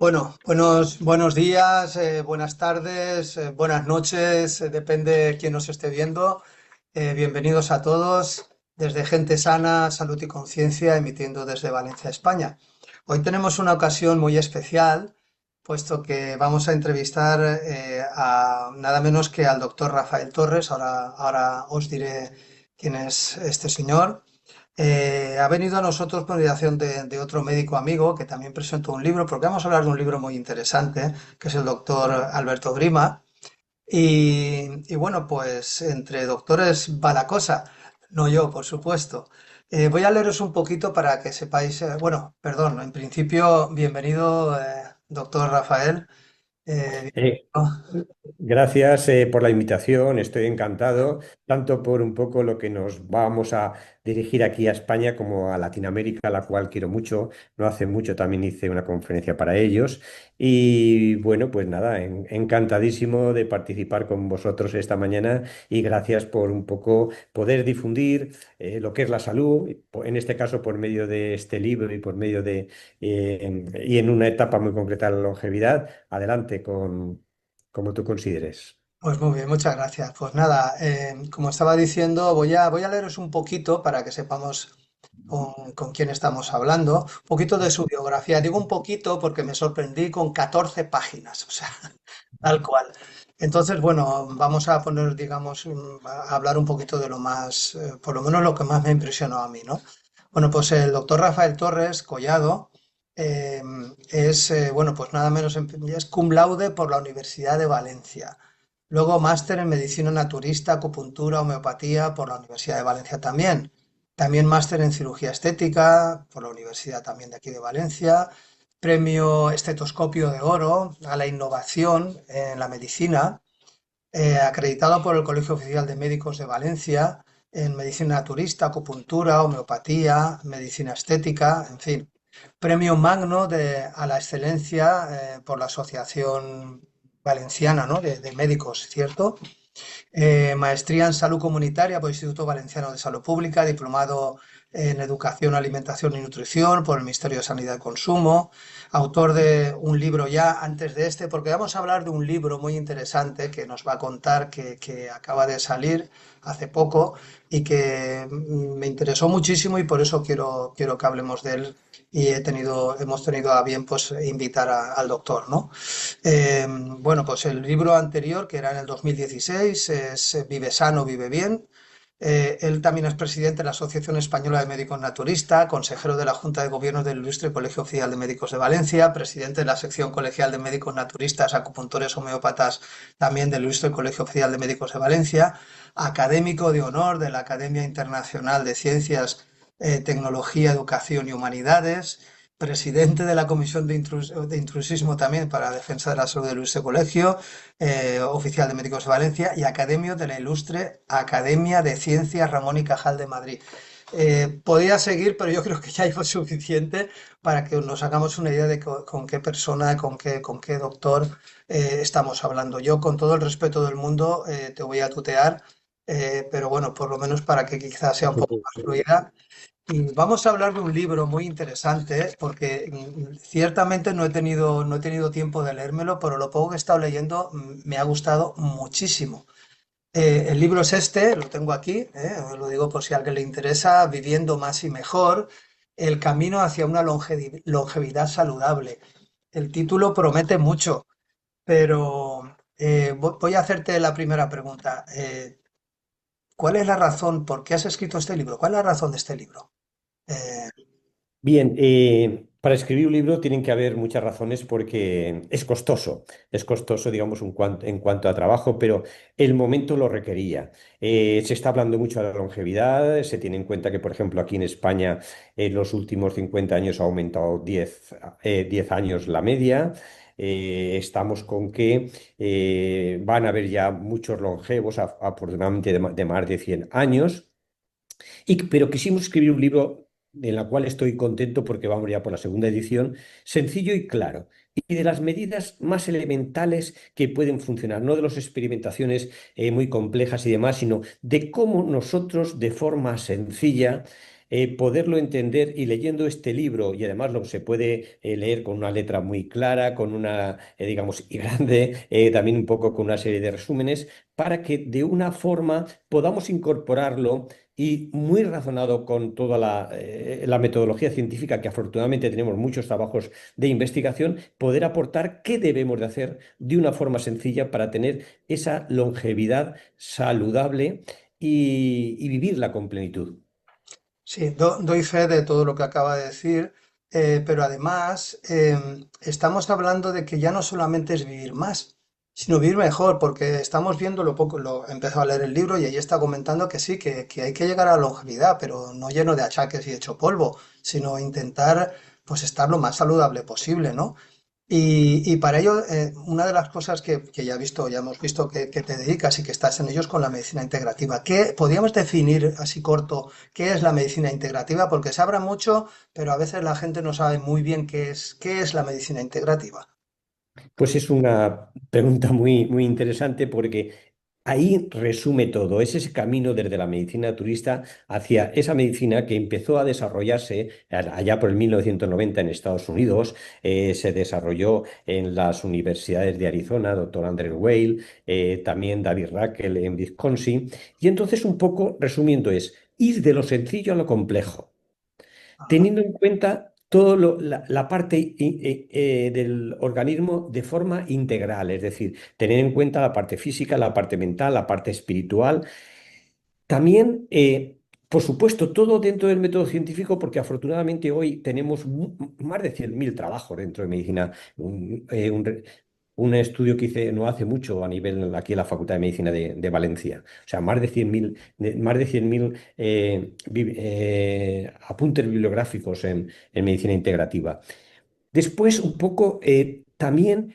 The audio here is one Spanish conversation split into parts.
Bueno, buenos días, buenas tardes, buenas noches, depende de quién nos esté viendo. Bienvenidos a todos desde Gente Sana, Salud y Conciencia, emitiendo desde Valencia, España. Hoy tenemos una ocasión muy especial, puesto que vamos a entrevistar a nada menos que al doctor Rafael Torres. Ahora os diré quién es este señor. Ha venido a nosotros por mediación de otro médico amigo que también presentó un libro, porque vamos a hablar de un libro muy interesante, que es el doctor Alberto Grima. Y bueno, pues entre doctores va la cosa, no yo, por supuesto. Voy a leeros un poquito para que sepáis, bueno, perdón, en principio, bienvenido, doctor Rafael. Eh, Bienvenido. Gracias por la invitación, estoy encantado, tanto por un poco lo que nos vamos a dirigir aquí a España como a Latinoamérica, la cual quiero mucho. No hace mucho también hice una conferencia para ellos y bueno, pues nada, encantadísimo de participar con vosotros esta mañana y gracias por un poco poder difundir lo que es la salud, en este caso por medio de este libro y por medio de, y en una etapa muy concreta la longevidad. Adelante con como tú consideres. Pues muy bien, muchas gracias. Pues nada, como estaba diciendo, voy a leeros un poquito para que sepamos con quién estamos hablando, un poquito de su biografía. Digo un poquito porque me sorprendí con 14 páginas, o sea, tal cual. Entonces, bueno, vamos a poner, digamos, a hablar un poquito de lo más, por lo menos lo que más me impresionó a mí, ¿no? Bueno, pues el doctor Rafael Torres Collado eh, bueno, pues nada menos, es cum laude por la Universidad de Valencia. Luego máster en medicina naturista, acupuntura, homeopatía por la Universidad de Valencia también. También máster en cirugía estética por la Universidad también de aquí de Valencia. Premio Estetoscopio de Oro a la innovación en la medicina, acreditado por el Colegio Oficial de Médicos de Valencia en medicina naturista, acupuntura, homeopatía, medicina estética, en fin. Premio Magno a la excelencia por la Asociación Valenciana, ¿no? de Médicos, ¿cierto? Maestría en Salud Comunitaria por el Instituto Valenciano de Salud Pública, diplomado en Educación, Alimentación y Nutrición por el Ministerio de Sanidad y Consumo, autor de un libro ya antes de este, porque vamos a hablar de un libro muy interesante que nos va a contar que acaba de salir hace poco y que me interesó muchísimo y por eso quiero que hablemos de él y hemos tenido a bien pues invitar al doctor, ¿no? Bueno, pues el libro anterior, que era en el 2016, es Vive sano, vive bien. Él también es presidente de la Asociación Española de Médicos Naturistas, consejero de la Junta de Gobierno del Ilustre Colegio Oficial de Médicos de Valencia, presidente de la sección colegial de médicos naturistas, acupuntores, homeópatas, también del Ilustre Colegio Oficial de Médicos de Valencia, académico de honor de la Academia Internacional de Ciencias, Tecnología, Educación y Humanidades, presidente de la Comisión de Intrusismo también para la Defensa de la Salud del Ilustre Colegio, oficial de Médicos de Valencia y academio de la Ilustre Academia de Ciencias Ramón y Cajal de Madrid. Podría seguir, pero yo creo que ya es suficiente para que nos hagamos una idea de con qué persona, con qué doctor estamos hablando. Yo, con todo el respeto del mundo, te voy a tutear, pero bueno, por lo menos para que quizás sea un poco más fluida. Y vamos a hablar de un libro muy interesante, porque ciertamente no he tenido tiempo de leérmelo, pero lo poco que he estado leyendo me ha gustado muchísimo. El libro es este, lo tengo aquí, lo digo por si a alguien le interesa, Viviendo más y mejor, el camino hacia una longevidad saludable. El título promete mucho, pero voy a hacerte la primera pregunta. ¿Cuál es la razón por qué has escrito este libro? ¿Cuál es la razón de este libro? Eh, Bien, para escribir un libro tienen que haber muchas razones porque es costoso, digamos, en cuanto a trabajo, pero el momento lo requería. Se está hablando mucho de la longevidad, se tiene en cuenta que, por ejemplo, aquí en España en los últimos 50 años ha aumentado 10 años la media. Estamos con que van a haber ya muchos longevos, afortunadamente de más de 100 años. Pero quisimos escribir un libro en el cual estoy contento porque vamos ya por la segunda edición, sencillo y claro, y de las medidas más elementales que pueden funcionar, no de las experimentaciones muy complejas y demás, sino de cómo nosotros de forma sencilla poderlo entender y leyendo este libro, y además lo se puede leer con una letra muy clara, con una, digamos, y grande, también un poco con una serie de resúmenes, para que de una forma podamos incorporarlo y muy razonado con toda la metodología científica, que afortunadamente tenemos muchos trabajos de investigación, poder aportar qué debemos de hacer de una forma sencilla para tener esa longevidad saludable y vivirla con plenitud. Sí, doy fe de todo lo que acaba de decir, pero además estamos hablando de que ya no solamente es vivir más, sino vivir mejor, porque estamos viendo lo poco, he empezado a leer el libro y ahí está comentando que sí, que hay que llegar a la longevidad, pero no lleno de achaques y hecho polvo, sino intentar pues estar lo más saludable posible, ¿no? Y para ello, una de las cosas que ya he visto, ya hemos visto que te dedicas y que estás en ellos con la medicina integrativa. ¿Qué podríamos definir así corto qué es la medicina integrativa? Porque se habla mucho, pero a veces la gente no sabe muy bien qué es la medicina integrativa. Pues es una pregunta muy, muy interesante porque ahí resume todo. Es ese camino desde la medicina naturista hacia esa medicina que empezó a desarrollarse allá por el 1990 en Estados Unidos. Se desarrolló en las universidades de Arizona, doctor Andrew Weil, también David Rackel en Wisconsin. Y entonces, un poco resumiendo, es ir de lo sencillo a lo complejo Ajá. teniendo en cuenta toda la parte del organismo de forma integral, es decir, tener en cuenta la parte física, la parte mental, la parte espiritual. También, por supuesto, todo dentro del método científico, porque afortunadamente hoy tenemos más de 100.000 trabajos dentro de medicina. Un estudio que hice no hace mucho a nivel aquí en la Facultad de Medicina de Valencia. O sea, más de 100.000 apuntes bibliográficos en medicina integrativa. Después, un poco también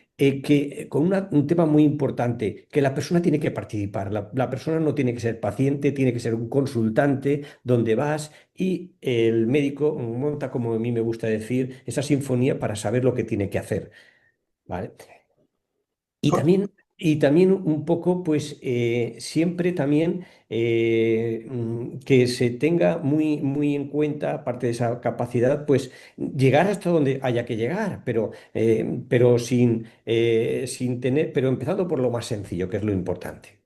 con un tema muy importante, que la persona tiene que participar. La persona no tiene que ser paciente, tiene que ser un consultante donde vas y el médico monta, como a mí me gusta decir, esa sinfonía para saber lo que tiene que hacer. ¿Vale? Y también un poco, pues siempre también que se tenga muy, muy en cuenta, aparte de esa capacidad, pues llegar hasta donde haya que llegar, pero sin tener, pero empezando por lo más sencillo, que es lo importante.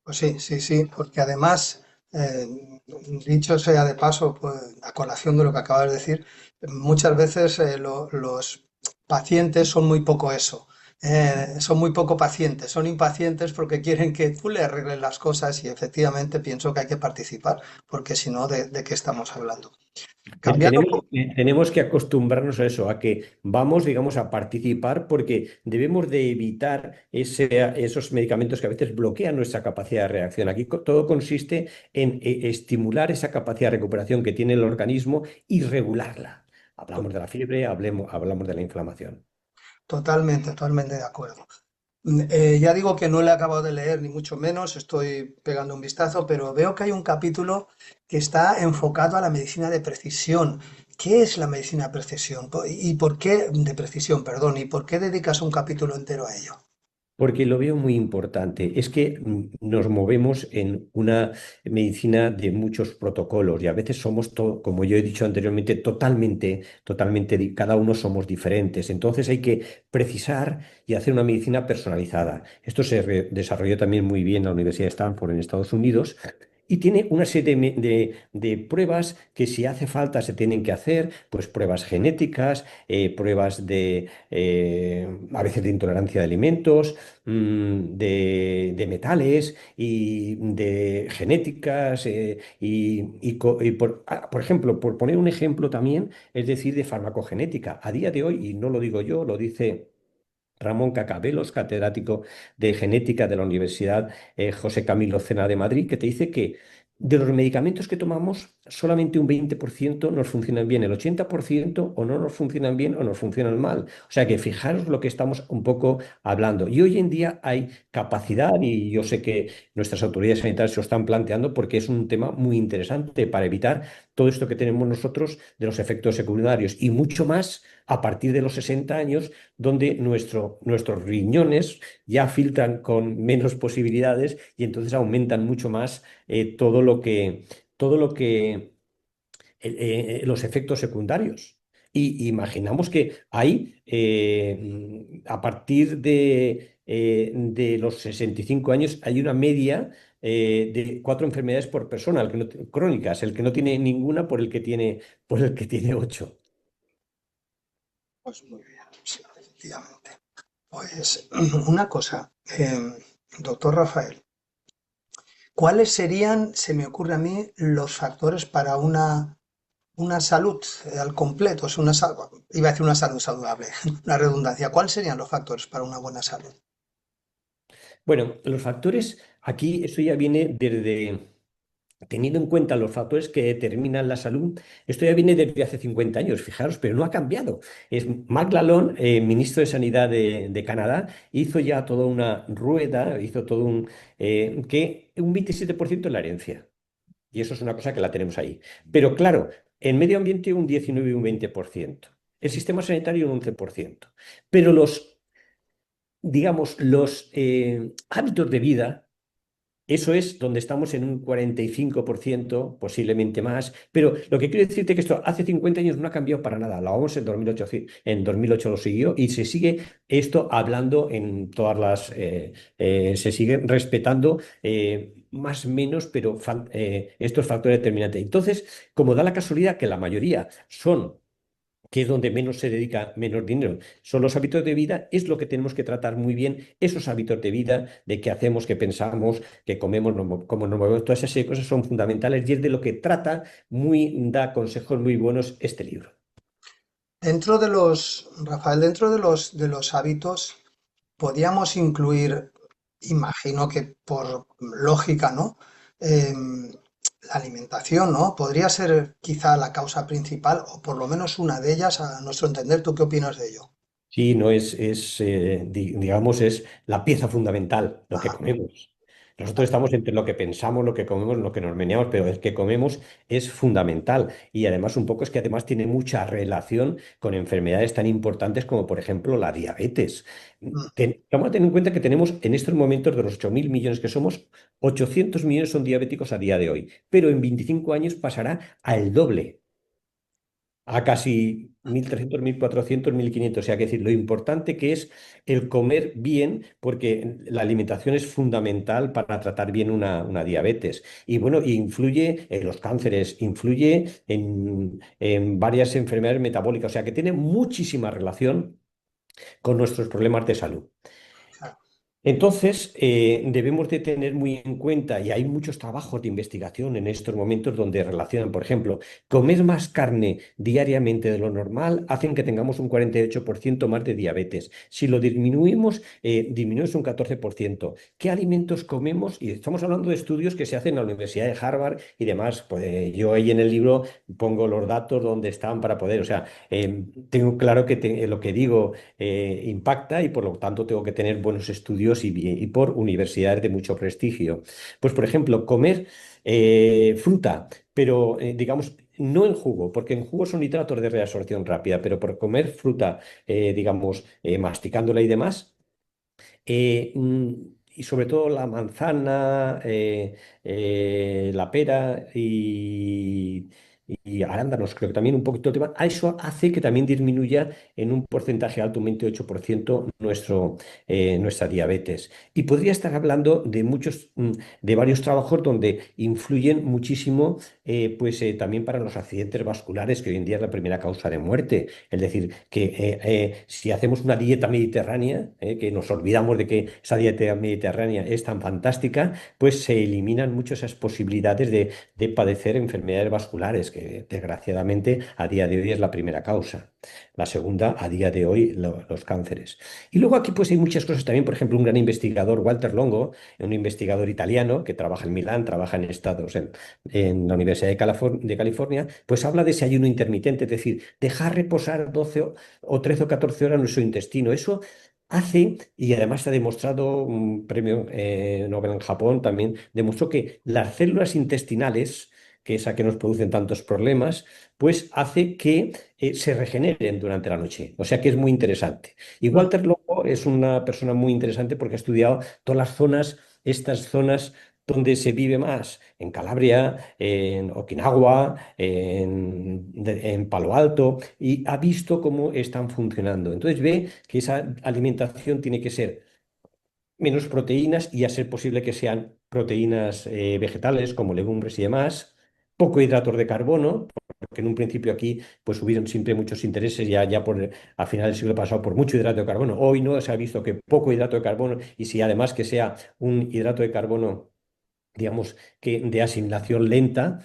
Pues sí, sí, sí, porque además, dicho sea de paso, pues a colación de lo que acabas de decir, muchas veces los pacientes son muy poco eso, son muy poco pacientes, son impacientes porque quieren que tú le arregles las cosas y efectivamente pienso que hay que participar, porque si no, ¿de qué estamos hablando? Cambiando un Tenemos, poco. tenemos que acostumbrarnos a eso, a que vamos, digamos, a participar porque debemos de evitar esos medicamentos que a veces bloquean nuestra capacidad de reacción. Aquí todo consiste en estimular esa capacidad de recuperación que tiene el organismo y regularla. Hablamos de la fiebre, hablamos de la inflamación. Totalmente, totalmente de acuerdo. Ya digo que no le he acabado de leer, ni mucho menos, estoy pegando un vistazo, pero veo que hay un capítulo que está enfocado a la medicina de precisión. ¿Qué es la medicina de precisión? ¿Y por qué, de precisión, perdón, y por qué dedicas un capítulo entero a ello? Porque lo veo muy importante. Es que nos movemos en una medicina de muchos protocolos y a veces somos, como yo he dicho anteriormente, cada uno somos diferentes. Entonces hay que precisar y hacer una medicina personalizada. Esto se desarrolló también muy bien en la Universidad de Stanford en Estados Unidos. Y tiene una serie de pruebas que si hace falta se tienen que hacer, pues pruebas genéticas, pruebas a veces de intolerancia de alimentos, de metales y de genéticas por ejemplo, por poner un ejemplo también, es decir, de farmacogenética. A día de hoy, y no lo digo yo, lo dice Ramón Cacabelos, catedrático de genética de la Universidad José Camilo Cena de Madrid, que te dice que de los medicamentos que tomamos, solamente un 20% nos funcionan bien, el 80% o no nos funcionan bien o nos funcionan mal. O sea que fijaros lo que estamos un poco hablando. Y hoy en día hay capacidad, y yo sé que nuestras autoridades sanitarias se lo están planteando porque es un tema muy interesante para evitar todo esto que tenemos nosotros de los efectos secundarios y mucho más a partir de los 60 años donde nuestros riñones ya filtran con menos posibilidades y entonces aumentan mucho más todo lo que los efectos secundarios. Y imaginamos que hay, a partir de los 65 años, hay una media de 4 enfermedades por persona, crónicas, el que no tiene ninguna por el que tiene 8. Pues muy bien, sí, efectivamente. Pues una cosa, doctor Rafael, ¿cuáles serían, se me ocurre a mí, los factores para una salud al completo? Es iba a decir una salud saludable, una redundancia. ¿Cuáles serían los factores para una buena salud? Bueno, los factores, aquí esto ya viene desde, teniendo en cuenta los factores que determinan la salud, esto ya viene desde hace 50 años, fijaros, pero no ha cambiado. Es Mark Lalonde, ministro de Sanidad de Canadá, hizo ya toda una rueda, hizo todo que un 27% es la herencia. Y eso es una cosa que la tenemos ahí. Pero claro, en medio ambiente un 19 y un 20%. El sistema sanitario un 11%. Pero digamos, los hábitos de vida, eso es donde estamos en un 45%, posiblemente más. Pero lo que quiero decirte es que esto hace 50 años no ha cambiado para nada. La OMS en 2008 lo siguió y se sigue esto hablando en todas se sigue respetando más o menos, pero estos factores determinantes. Entonces, como da la casualidad que la mayoría son que es donde menos se dedica menos dinero. Son los hábitos de vida, es lo que tenemos que tratar muy bien, esos hábitos de vida, de qué hacemos, qué pensamos, qué comemos, cómo nos movemos, todas esas cosas son fundamentales y es de lo que trata, da consejos muy buenos este libro. Rafael, dentro de los hábitos, podríamos incluir, imagino que por lógica, ¿no? La alimentación, ¿no? Podría ser quizá la causa principal, o por lo menos una de ellas, a nuestro entender. ¿Tú qué opinas de ello? Sí, no digamos, es la pieza fundamental, lo que Ajá. comemos. Nosotros estamos entre lo que pensamos, lo que comemos, lo que nos meneamos, pero el que comemos es fundamental. Y además, un poco es que además tiene mucha relación con enfermedades tan importantes como, por ejemplo, la diabetes. Mm. Vamos a tener en cuenta que tenemos en estos momentos, de los 8.000 millones que somos, 800 millones son diabéticos a día de hoy, pero en 25 años pasará al doble, a casi 1.300, 1.400, 1.500. O sea, que decir, lo importante que es el comer bien, porque la alimentación es fundamental para tratar bien una diabetes. Y bueno, influye en los cánceres, influye en varias enfermedades metabólicas. O sea, que tiene muchísima relación con nuestros problemas de salud. Claro. Entonces, debemos de tener muy en cuenta, y hay muchos trabajos de investigación en estos momentos donde relacionan, por ejemplo, comer más carne diariamente de lo normal hacen que tengamos un 48% más de diabetes. Si lo disminuimos, disminuye un 14%. ¿Qué alimentos comemos? Y estamos hablando de estudios que se hacen en la Universidad de Harvard y demás. Pues, yo ahí en el libro pongo los datos donde están para poder, o sea, tengo claro que lo que digo impacta y por lo tanto tengo que tener buenos estudios y por universidades de mucho prestigio. Pues, por ejemplo, comer fruta, pero digamos, no en jugo, porque en jugo son nitratos de reabsorción rápida, pero por comer fruta, digamos, masticándola y demás. Y sobre todo la manzana, la pera y arándanos, creo que también un poquito el tema. Eso hace que también disminuya en un porcentaje alto, un 28%, nuestra diabetes. Y podría estar hablando de varios trabajos donde influyen muchísimo, pues también para los accidentes vasculares, que hoy en día es la primera causa de muerte. Es decir, que si hacemos una dieta mediterránea, que nos olvidamos de que esa dieta mediterránea es tan fantástica, pues se eliminan muchas esas posibilidades de padecer enfermedades vasculares, que desgraciadamente a día de hoy es la primera causa. La segunda, a día de hoy, los cánceres. Y luego aquí pues hay muchas cosas también, por ejemplo, un gran investigador, Walter Longo, un investigador italiano que trabaja en Milán, trabaja en la Universidad de California, pues habla de ese ayuno intermitente, es decir, dejar reposar 12 o 13 o 14 horas nuestro intestino. Eso hace, y además se ha demostrado, un premio Nobel en Japón también, demostró que las células intestinales, que es a que nos producen tantos problemas, pues hace que se regeneren durante la noche. O sea que es muy interesante. Y Mm. Walter Longo es una persona muy interesante porque ha estudiado todas las zonas, estas zonas donde se vive más, en Calabria, en Okinawa, en Palo Alto, y ha visto cómo están funcionando. Entonces ve que esa alimentación tiene que ser menos proteínas y a ser posible que sean proteínas vegetales como legumbres y demás, poco hidratos de carbono, porque en un principio aquí pues hubieron siempre muchos intereses ya a final del siglo pasado por mucho hidrato de carbono. Hoy no se ha visto que poco hidrato de carbono y si además que sea un hidrato de carbono digamos que de asimilación lenta,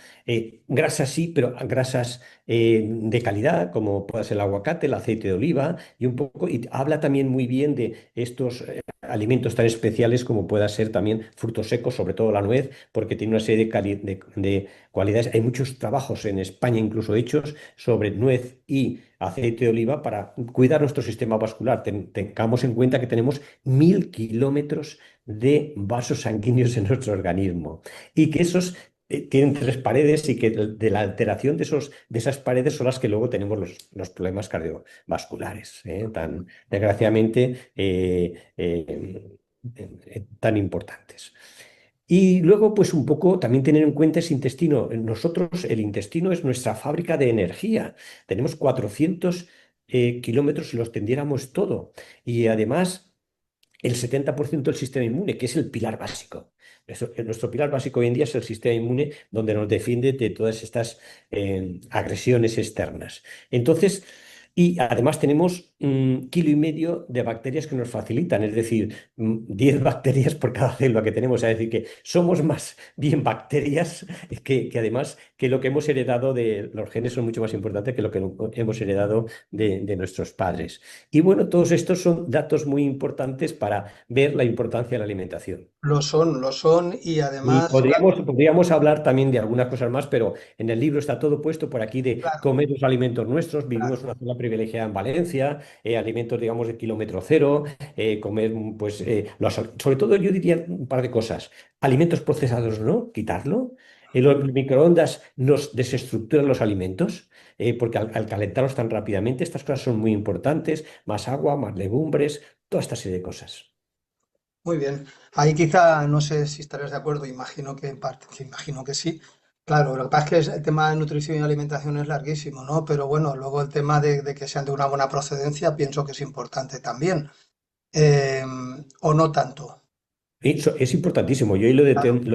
grasas sí, pero grasas de calidad, como puede ser el aguacate, el aceite de oliva, y un poco, y habla también muy bien de estos alimentos tan especiales como pueda ser también frutos secos, sobre todo la nuez, porque tiene una serie de cualidades. Hay muchos trabajos en España incluso hechos sobre nuez y aceite de oliva para cuidar nuestro sistema vascular. Tengamos en cuenta que tenemos 1.000 kilómetros de vasos sanguíneos en nuestro organismo y que esos tienen tres paredes y que de la alteración de esas paredes son las que luego tenemos los problemas cardiovasculares, tan desgraciadamente tan importantes. Y luego, pues un poco también tener en cuenta ese intestino. Nosotros, el intestino es nuestra fábrica de energía. Tenemos 400 kilómetros si los tendiéramos todo. Y además el 70% del sistema inmune, que es el pilar básico. Nuestro pilar básico hoy en día es el sistema inmune donde nos defiende de todas estas agresiones externas. Entonces, y además tenemos 1,5 kilos de bacterias que nos facilitan, es decir, 10 bacterias por cada célula que tenemos. Es decir, que somos más bien bacterias que además que lo que hemos heredado de los genes son mucho más importantes que lo que hemos heredado de nuestros padres. Y bueno, todos estos son datos muy importantes para ver la importancia de la alimentación. Lo son y Y además, podríamos hablar también de algunas cosas más, pero en el libro está todo puesto por aquí de claro, comer los alimentos nuestros. Vivimos claro, en una zona privilegiada en Valencia, alimentos, digamos, de kilómetro cero, comer, pues, sobre todo yo diría un par de cosas. Alimentos procesados, ¿no? Quitarlo. Los microondas nos desestructuran los alimentos, porque al calentarlos tan rápidamente, estas cosas son muy importantes. Más agua, más legumbres, toda esta serie de cosas. muy bien. Ahí quizá, no sé si estarás de acuerdo, imagino que en parte, que imagino que sí. Claro, lo que pasa es que el tema de nutrición y alimentación es larguísimo, ¿no? Pero bueno, luego el tema de que sean de una buena procedencia pienso que es importante también. Eh, o no tanto. Eso es importantísimo. Yo ahí lo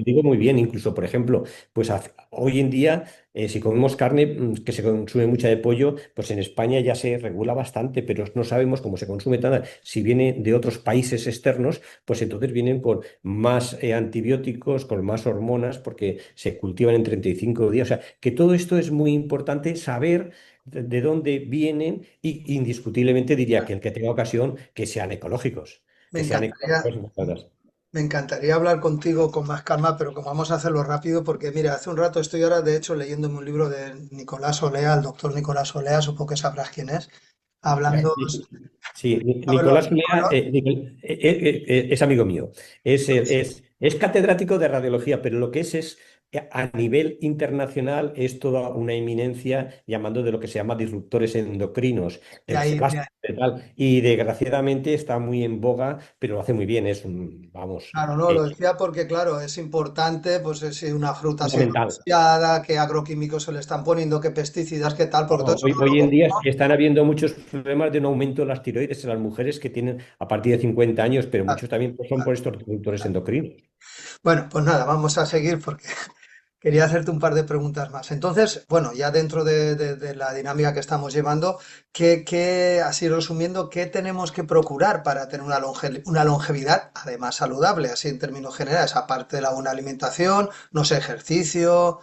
digo muy bien, incluso, por ejemplo, pues hoy en día, si comemos carne que se consume mucha de pollo, pues en España ya se regula bastante, pero no sabemos cómo se consume tanta. Si viene de otros países externos, pues entonces vienen con más antibióticos, con más hormonas, porque se cultivan en 35 días. O sea, que todo esto es muy importante saber de dónde vienen y indiscutiblemente diría que el que tenga ocasión, que sean ecológicos, Me que sean encantaría, ecológicos. me encantaría hablar contigo con más calma, pero como vamos a hacerlo rápido, porque mira, hace un rato estoy ahora, de hecho, leyéndome un libro de Nicolás Olea, el doctor Nicolás Olea, supongo que sabrás quién es, hablando Sí, sobre lo, Nicolás Ulea, es amigo mío. Es catedrático de radiología, pero lo que es a nivel internacional es toda una eminencia llamando de lo que se llama disruptores endocrinos. de Él se ahí, basa en tal, y desgraciadamente está muy en boga, pero lo hace muy bien. Es un, vamos, claro, no, lo decía porque, claro, es importante, pues si una fruta ha sido fundamental. rociada, qué agroquímicos se le están poniendo, qué pesticidas, qué tal, porque todo No, eso no hoy lo en día comemos. están habiendo muchos problemas de un aumento de las tiroides en las mujeres que tienen a partir de 50 años, pero muchos también pues, son por estos disruptores endocrinos. Bueno, pues nada, vamos a seguir porque quería hacerte un par de preguntas más. Entonces, bueno, ya dentro de la dinámica que estamos llevando, así resumiendo, qué tenemos que procurar para tener una longevidad, además saludable, así en términos generales, aparte de la buena alimentación, no sé, ejercicio,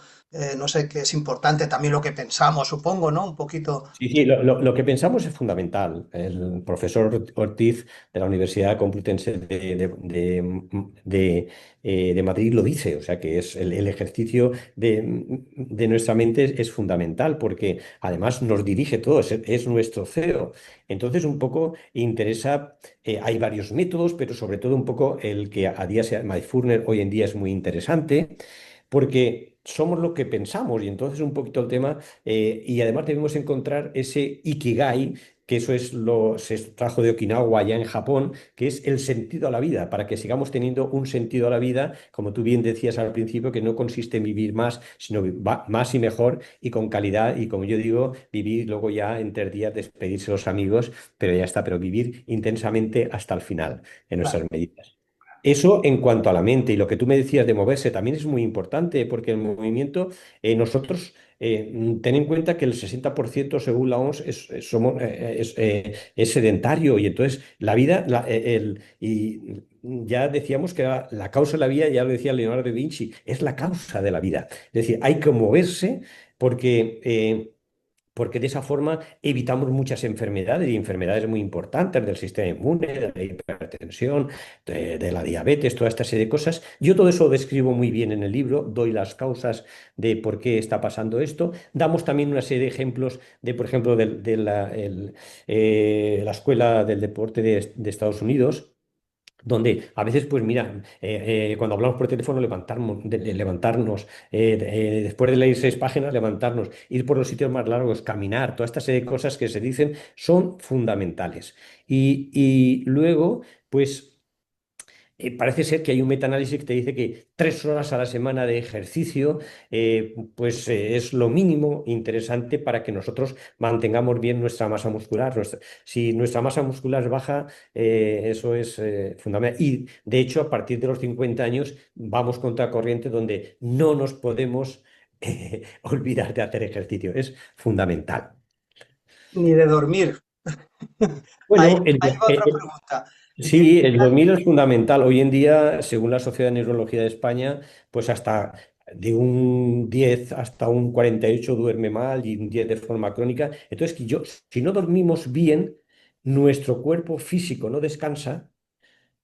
no sé qué es importante, también lo que pensamos, supongo, ¿no? Un poquito. Sí, sí, lo que pensamos es fundamental. El profesor Ortiz de la Universidad Complutense de Madrid lo dice, o sea que es el ejercicio de nuestra mente es fundamental porque además nos dirige todo, es nuestro CEO. Entonces un poco interesa, hay varios métodos, pero sobre todo un poco el que a día sea Mindfulness hoy en día es muy interesante porque somos lo que pensamos y entonces un poquito el tema y además debemos encontrar ese ikigai, que eso es lo se extrajo de Okinawa allá en Japón, que es el sentido a la vida, para que sigamos teniendo un sentido a la vida, como tú bien decías al principio, que no consiste en vivir más, sino más y mejor y con calidad, y como yo digo, vivir luego ya en 3 días, despedirse de los amigos, pero ya está, pero vivir intensamente hasta el final en Claro, nuestras medidas. Eso en cuanto a la mente, y lo que tú me decías de moverse también es muy importante, porque el movimiento, nosotros, ten en cuenta que el 60% según la OMS es sedentario, y entonces la vida, y ya decíamos que la causa de la vida, ya lo decía Leonardo da Vinci, es la causa de la vida. Es decir, hay que moverse porque... porque de esa forma evitamos muchas enfermedades, y enfermedades muy importantes del sistema inmune, de la hipertensión, de la diabetes, toda esta serie de cosas. Yo todo eso lo describo muy bien en el libro, doy las causas de por qué está pasando esto. Damos también una serie de ejemplos de, por ejemplo, la Escuela del Deporte de Estados Unidos, donde a veces, pues mira, cuando hablamos por teléfono, levantarnos, después de leer 6 páginas, levantarnos, ir por los sitios más largos, caminar, toda esta serie de cosas que se dicen son fundamentales. Y luego, pues parece ser que hay un metaanálisis que te dice que 3 horas a la semana de ejercicio, pues es lo mínimo interesante para que nosotros mantengamos bien nuestra masa muscular. Si nuestra masa muscular es baja, eso es fundamental. Y de hecho, a partir de los 50 años vamos contra corriente, donde no nos podemos olvidar de hacer ejercicio. Es fundamental. ni de dormir. Ahí, Bueno, ahí va otra pregunta. sí, el dormir es fundamental. Hoy en día, según la Sociedad de Neurología de España, pues hasta de un 10 hasta un 48 duerme mal, y un 10 de forma crónica. Entonces, si no dormimos bien, nuestro cuerpo físico no descansa,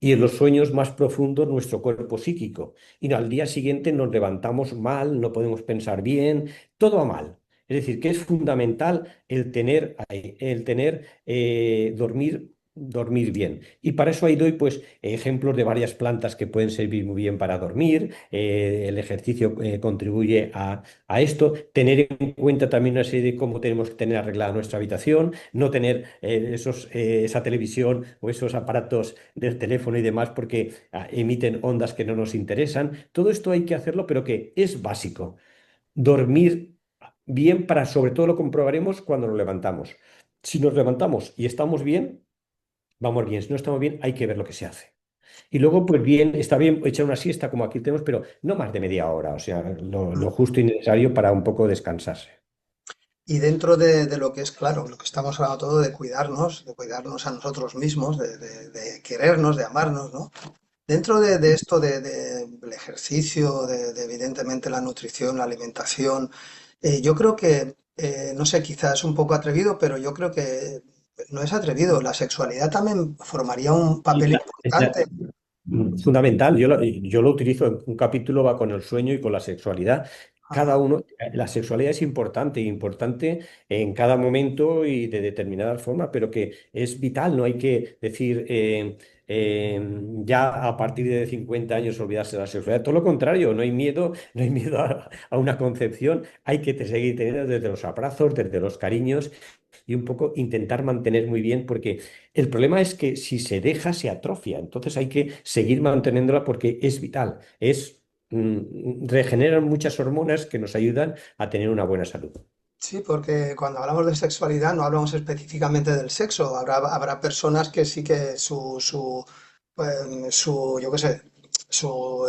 y en los sueños más profundos nuestro cuerpo psíquico. Y al día siguiente nos levantamos mal, no podemos pensar bien, todo va mal. Es decir, que es fundamental dormir bien. Y para eso ahí doy pues ejemplos de varias plantas que pueden servir muy bien para dormir. El ejercicio contribuye a esto. Tener en cuenta también una serie de cómo tenemos que tener arreglada nuestra habitación, no tener esa televisión o esos aparatos del teléfono y demás, porque emiten ondas que no nos interesan. Todo esto hay que hacerlo, pero que es básico. Dormir bien, para sobre todo lo comprobaremos cuando nos levantamos. Si nos levantamos y estamos bien, vamos bien. Si no estamos bien, hay que ver lo que se hace. Y luego, pues bien, está bien echar una siesta como aquí tenemos, pero no más de media hora, o sea, lo justo y necesario para un poco descansarse. Y dentro de lo que es, claro, lo que estamos hablando todo de cuidarnos a nosotros mismos, de querernos, de amarnos, ¿no? Dentro de esto del ejercicio, evidentemente la nutrición, la alimentación, yo creo que, no sé, quizás es un poco atrevido, pero yo creo que no es atrevido. La sexualidad también formaría un Y papel importante. fundamental, yo lo utilizo, un capítulo va con el sueño y con la sexualidad. Cada Ajá. uno, la sexualidad es importante, importante en cada momento y de determinada forma, pero que es vital. No hay que decir ya a partir de 50 años olvidarse de la sexualidad. Todo lo contrario, no hay miedo, no hay miedo a una concepción. Hay que seguir teniendo desde los abrazos, desde los cariños, y un poco intentar mantener muy bien, porque el problema es que si se deja, se atrofia. Entonces hay que seguir manteniéndola porque es vital. Regeneran muchas hormonas que nos ayudan a tener una buena salud. Sí, porque cuando hablamos de sexualidad no hablamos específicamente del sexo. Habrá personas que sí que yo qué sé,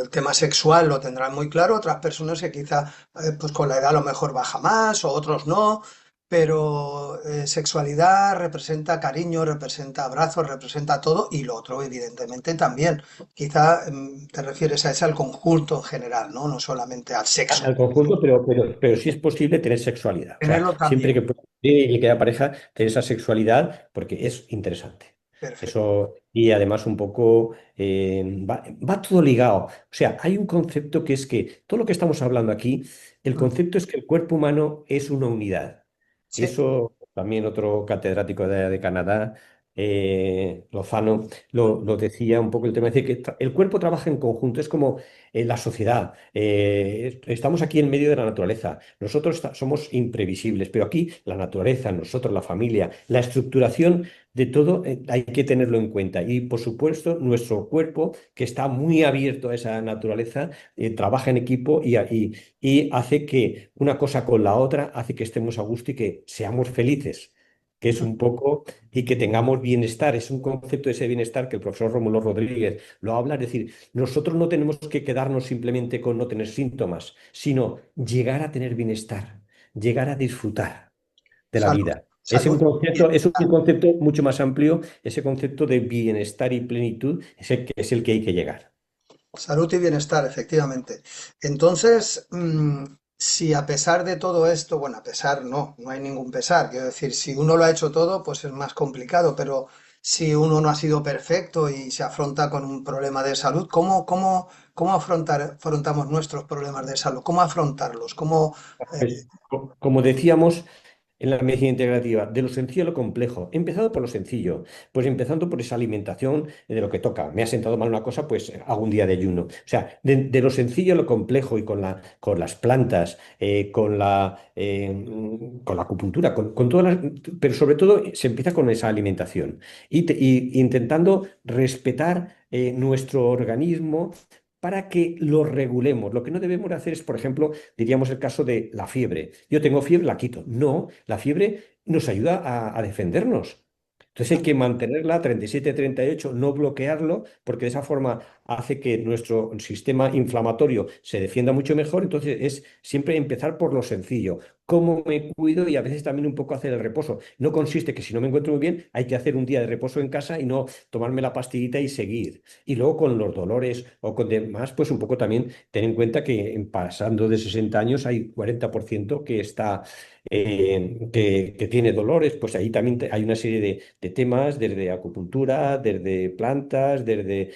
el tema sexual lo tendrán muy claro, otras personas que quizá pues con la edad a lo mejor baja más o otros no, pero sexualidad representa cariño, representa abrazos, representa todo y lo otro evidentemente también. Quizá te refieres a ese al conjunto en general, ¿no? No solamente al sexo. Al conjunto, pero sí es posible tener sexualidad. O sea, Tenerlo siempre también. que pueda y que haya pareja, tener esa sexualidad porque es interesante. Perfecto. Eso, y además un poco va todo ligado. O sea, hay un concepto que es que todo lo que estamos hablando aquí, el Mm. concepto es que el cuerpo humano es una unidad. Sí. Eso también otro catedrático de Canadá Lozano lo decía un poco el tema, es decir, que el cuerpo trabaja en conjunto, es como la sociedad. Estamos aquí en medio de la naturaleza, nosotros somos imprevisibles, pero aquí la naturaleza, nosotros, la familia, la estructuración de todo, hay que tenerlo en cuenta. Y por supuesto, nuestro cuerpo, que está muy abierto a esa naturaleza, trabaja en equipo y hace que una cosa con la otra hace que estemos a gusto y que seamos felices, que es un poco, y que tengamos bienestar. Es un concepto de ese bienestar que el profesor Rómulo Rodríguez lo habla. Es decir, nosotros no tenemos que quedarnos simplemente con no tener síntomas, sino llegar a tener bienestar, llegar a disfrutar de la Salud, vida. salud, Es un concepto mucho más amplio, ese concepto de bienestar y plenitud es el que hay que llegar. salud y bienestar, efectivamente. Entonces, si a pesar de todo esto, bueno, a pesar no, no hay ningún pesar, quiero decir, si uno lo ha hecho todo, pues es más complicado, pero si uno no ha sido perfecto y se afronta con un problema de salud, ¿cómo afrontamos nuestros problemas de salud? ¿Cómo afrontarlos? Eh, Pues, como decíamos, en la medicina integrativa, de lo sencillo a lo complejo. He empezado por lo sencillo, pues empezando por esa alimentación de lo que toca. Me ha sentado mal una cosa, pues hago un día de ayuno. O sea, de lo sencillo a lo complejo y con las plantas, con la acupuntura, con todas pero sobre todo se empieza con esa alimentación y intentando respetar nuestro organismo para que lo regulemos. Lo que no debemos de hacer es, por ejemplo, diríamos el caso de la fiebre. Yo tengo fiebre, la quito. No, la fiebre nos ayuda a defendernos. Entonces hay que mantenerla 37, 38, no bloquearlo, porque de esa forma hace que nuestro sistema inflamatorio se defienda mucho mejor. Entonces es siempre empezar por lo sencillo. ¿Cómo me cuido? Y a veces también un poco hacer el reposo. No consiste que si no me encuentro muy bien, hay que hacer un día de reposo en casa y no tomarme la pastillita y seguir. Y luego con los dolores o con demás, pues un poco también ten en cuenta que pasando de 60 años hay 40% que está que tiene dolores, pues ahí también hay una serie de temas, desde acupuntura, desde plantas, desde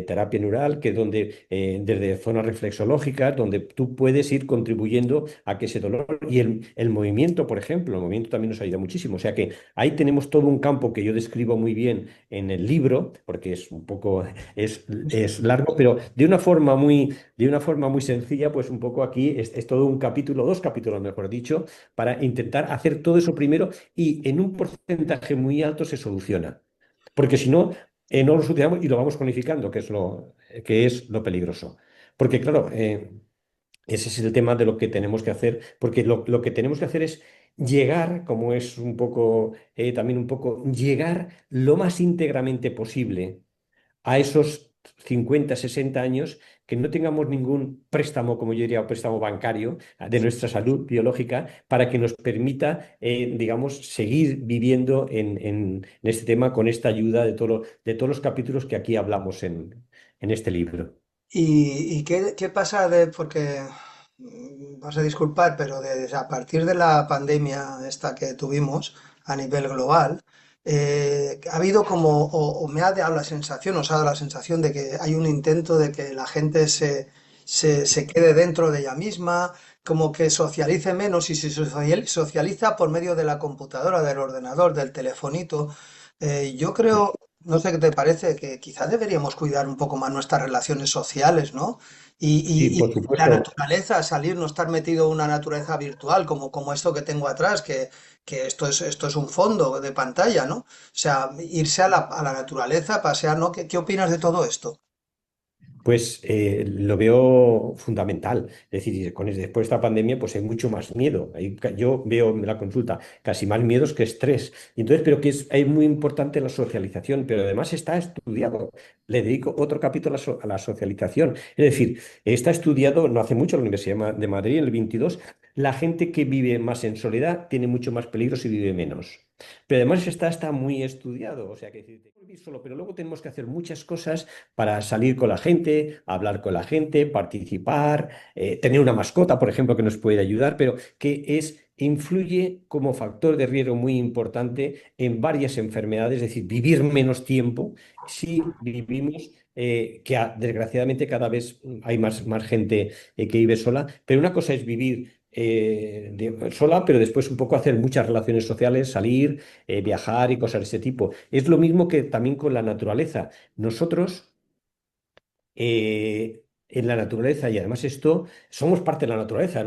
terapia neural, desde zonas reflexológicas, donde tú puedes ir contribuyendo a que ese dolor y el movimiento, por ejemplo, el movimiento también nos ayuda muchísimo. O sea que ahí tenemos todo un campo que yo describo muy bien en el libro, porque es un poco, es largo, pero de una forma muy sencilla, pues un poco aquí es todo un capítulo, dos capítulos, mejor dicho, para intentar hacer todo eso primero y en un porcentaje muy alto se soluciona. Porque si no, no lo solucionamos y lo vamos cronificando, que es lo peligroso. Porque claro, ese es el tema de lo que tenemos que hacer, porque lo que tenemos que hacer es llegar, como es un poco, también un poco, llegar lo más íntegramente posible a esos 50, 60 años, que no tengamos ningún préstamo, como yo diría, o préstamo bancario de nuestra salud biológica, para que nos permita, digamos, seguir viviendo en este tema con esta ayuda de todos los capítulos que aquí hablamos en este libro. ¿Y qué pasa porque vas a disculpar, pero a partir de la pandemia esta que tuvimos a nivel global, ha habido o me ha dado la sensación, os ha dado la sensación de que hay un intento de que la gente se quede dentro de ella misma, como que socialice menos y se socializa por medio de la computadora, del ordenador, del telefonito. Yo creo, no sé qué te parece, que quizás deberíamos cuidar un poco más nuestras relaciones sociales, ¿no? Sí, Y por la supuesto. naturaleza, salir, no estar metido en una naturaleza virtual como esto que tengo atrás, que esto es un fondo de pantalla, ¿no? O sea, irse a la naturaleza, pasear, ¿no? ¿Qué opinas de todo esto? Pues lo veo fundamental. Es decir, después de esta pandemia, pues hay mucho más miedo. Yo veo en la consulta casi más miedos que estrés. Y entonces, pero que es muy importante la socialización, pero además está estudiado. Le dedico otro capítulo a la socialización. Es decir, está estudiado no hace mucho en la Universidad de Madrid, en el 22, la gente que vive más en soledad tiene mucho más peligros y vive menos. Pero además está muy estudiado. O sea, que decir, vivir solo, pero luego tenemos que hacer muchas cosas para salir con la gente, hablar con la gente, participar, tener una mascota, por ejemplo, que nos puede ayudar, pero influye como factor de riesgo muy importante en varias enfermedades, es decir, vivir menos tiempo si vivimos, desgraciadamente cada vez hay más gente que vive sola, pero una cosa es vivir sola, pero después un poco hacer muchas relaciones sociales, salir, viajar y cosas de ese tipo. Es lo mismo que también con la naturaleza. Nosotros en la naturaleza, y además esto, somos parte de la naturaleza,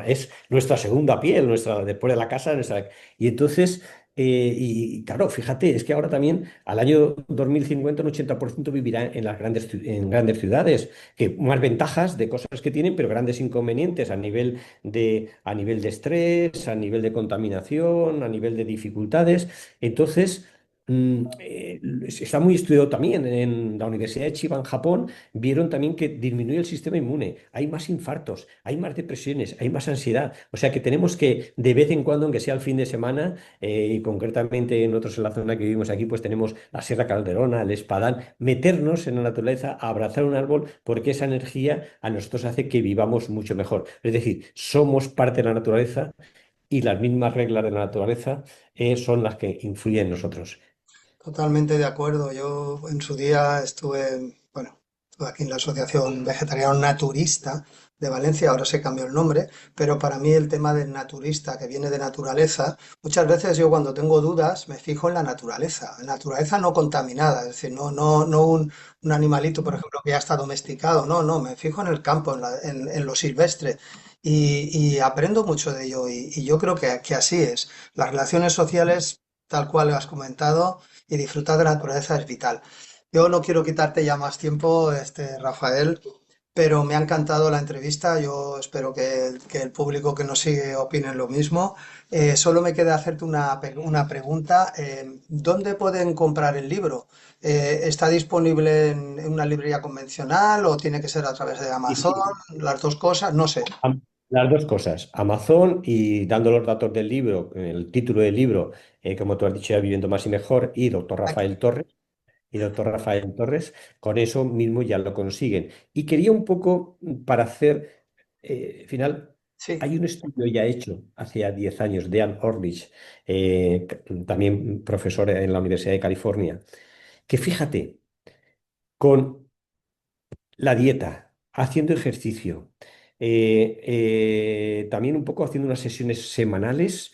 es nuestra segunda piel, nuestra, después de la casa, nuestra, y entonces, y claro, fíjate, es que ahora también al año 2050 un 80% vivirá en las en grandes ciudades, que más ventajas de cosas que tienen, pero grandes inconvenientes a nivel de estrés, a nivel de contaminación, a nivel de dificultades. Entonces, está muy estudiado también en la Universidad de Chiba en Japón. Vieron también que disminuye el sistema inmune, hay más infartos, hay más depresiones, hay más ansiedad. O sea que tenemos que, de vez en cuando, aunque sea el fin de semana, y concretamente nosotros en la zona que vivimos aquí, pues tenemos la Sierra Calderona, el Espadán, meternos en la naturaleza, abrazar un árbol, porque esa energía a nosotros hace que vivamos mucho mejor. Es decir, somos parte de la naturaleza y las mismas reglas de la naturaleza, son las que influyen en nosotros. Totalmente de acuerdo. Yo en su día estuve, bueno, estuve aquí en la Asociación Vegetariano Naturista de Valencia, ahora se cambió el nombre, pero para mí el tema del naturista que viene de naturaleza, muchas veces yo cuando tengo dudas me fijo en la naturaleza no contaminada, es decir, no un animalito, por ejemplo, que ya está domesticado, no, me fijo en el campo, en lo silvestre. Y aprendo mucho de ello y yo creo que así es. Las relaciones sociales, tal cual has comentado, y disfrutar de la naturaleza es vital. Yo no quiero quitarte ya más tiempo, Rafael, pero me ha encantado la entrevista. Yo espero que el público que nos sigue opine lo mismo. Solo me queda hacerte una pregunta. ¿Dónde pueden comprar el libro? ¿Está disponible en una librería convencional o tiene que ser a través de Sí, Amazon? sí. Las dos cosas, no sé. Las dos cosas, Amazon y dando los datos del libro, el título del libro, como tú has dicho, ya Viviendo Más y Mejor, y doctor Rafael Torres, con eso mismo ya lo consiguen. Y quería un poco, para hacer, final, Sí, hay un estudio ya hecho hace ya 10 años de Ann Orlich, también profesor en la Universidad de California, que fíjate, con la dieta, haciendo ejercicio, también un poco haciendo unas sesiones semanales,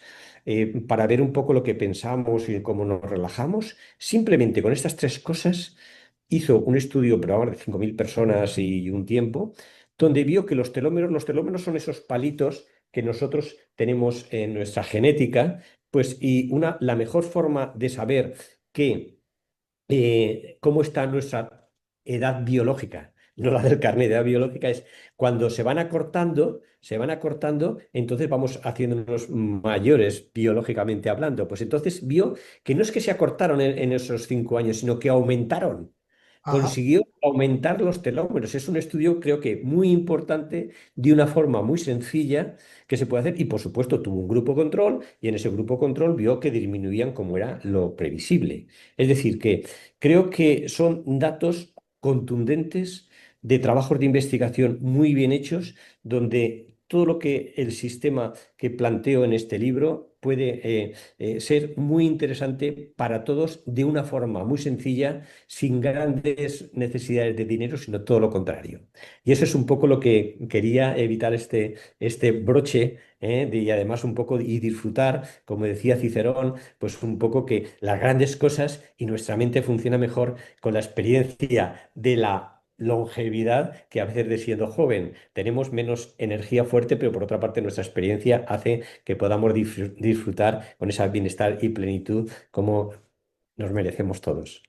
para ver un poco lo que pensamos y cómo nos relajamos. Simplemente con estas tres cosas hizo un estudio, pero ahora de 5.000 personas y un tiempo, donde vio que los telómeros son esos palitos que nosotros tenemos en nuestra genética, pues y la mejor forma de saber que cómo está nuestra edad biológica, no la del carnet, edad biológica es cuando se van acortando, entonces vamos haciéndonos mayores biológicamente hablando. Pues entonces vio que no es que se acortaron en esos 5 años, sino que aumentaron. ajá. Consiguió aumentar los telómeros. Es un estudio, creo que muy importante, de una forma muy sencilla que se puede hacer. Y por supuesto, tuvo un grupo control y en ese grupo control vio que disminuían como era lo previsible. Es decir, que creo que son datos contundentes de trabajos de investigación muy bien hechos, donde todo lo que el sistema que planteo en este libro puede ser muy interesante para todos de una forma muy sencilla, sin grandes necesidades de dinero, sino todo lo contrario. Y eso es un poco lo que quería evitar este broche, y además un poco y disfrutar, como decía Cicerón, pues un poco que las grandes cosas y nuestra mente funciona mejor con la experiencia de la longevidad que a veces de siendo joven. Tenemos menos energía fuerte, pero por otra parte nuestra experiencia hace que podamos disfrutar con ese bienestar y plenitud como nos merecemos todos.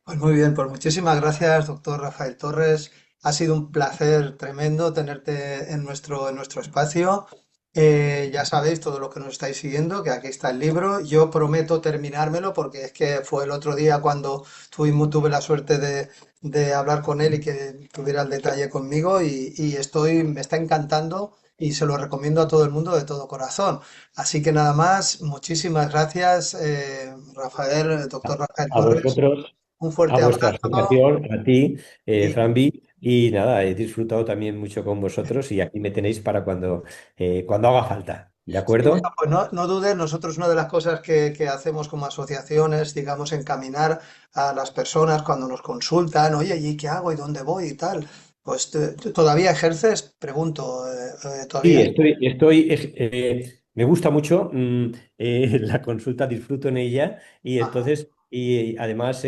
Pues muy bien, pues muchísimas gracias, doctor Rafael Torres. Ha sido un placer tremendo tenerte en nuestro espacio. Ya sabéis, todo lo que nos estáis siguiendo, que aquí está el libro. Yo prometo terminármelo porque es que fue el otro día cuando tuve la suerte de hablar con él y que tuviera el detalle conmigo me está encantando y se lo recomiendo a todo el mundo de todo corazón. Así que nada más, muchísimas gracias, Rafael, doctor Rafael A Torres. vosotros, Un a fuerte vuestra abrazo asociación, a ti, y Frambi, y nada, he disfrutado también mucho con vosotros y aquí me tenéis para cuando haga falta. ¿De sí, bueno, acuerdo? pues no dudes, nosotros una de las cosas que hacemos como asociación es, digamos, encaminar a las personas cuando nos consultan, oye, ¿y qué hago y dónde voy y tal? Pues ¿todavía ejerces? Pregunto, Sí, ¿todavía? me gusta mucho la consulta, disfruto en ella y Ajá, entonces, y además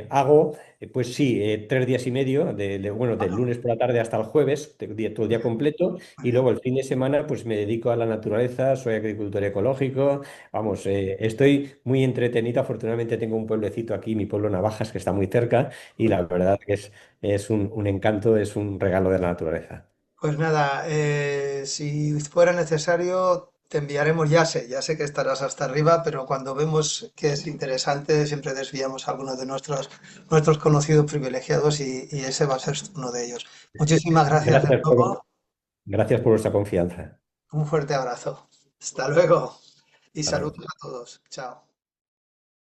hago, pues sí, 3 días y medio, bueno, del ajá, lunes por la tarde hasta el jueves, todo el muy día bien, completo, muy y bien. luego el fin de semana, pues me dedico a la naturaleza, soy agricultor ecológico, vamos, estoy muy entretenido, afortunadamente tengo un pueblecito aquí, mi pueblo Navajas, que está muy cerca, y la verdad que es un encanto, es un regalo de la naturaleza. Pues nada, si fuera necesario, te enviaremos, ya sé que estarás hasta arriba, pero cuando vemos que es interesante, siempre desviamos a algunos de nuestros conocidos privilegiados y ese va a ser uno de ellos. Muchísimas gracias de Gracias por, nuevo, gracias por vuestra confianza. un fuerte abrazo. Hasta luego y Hasta saludos luego. a todos. Chao.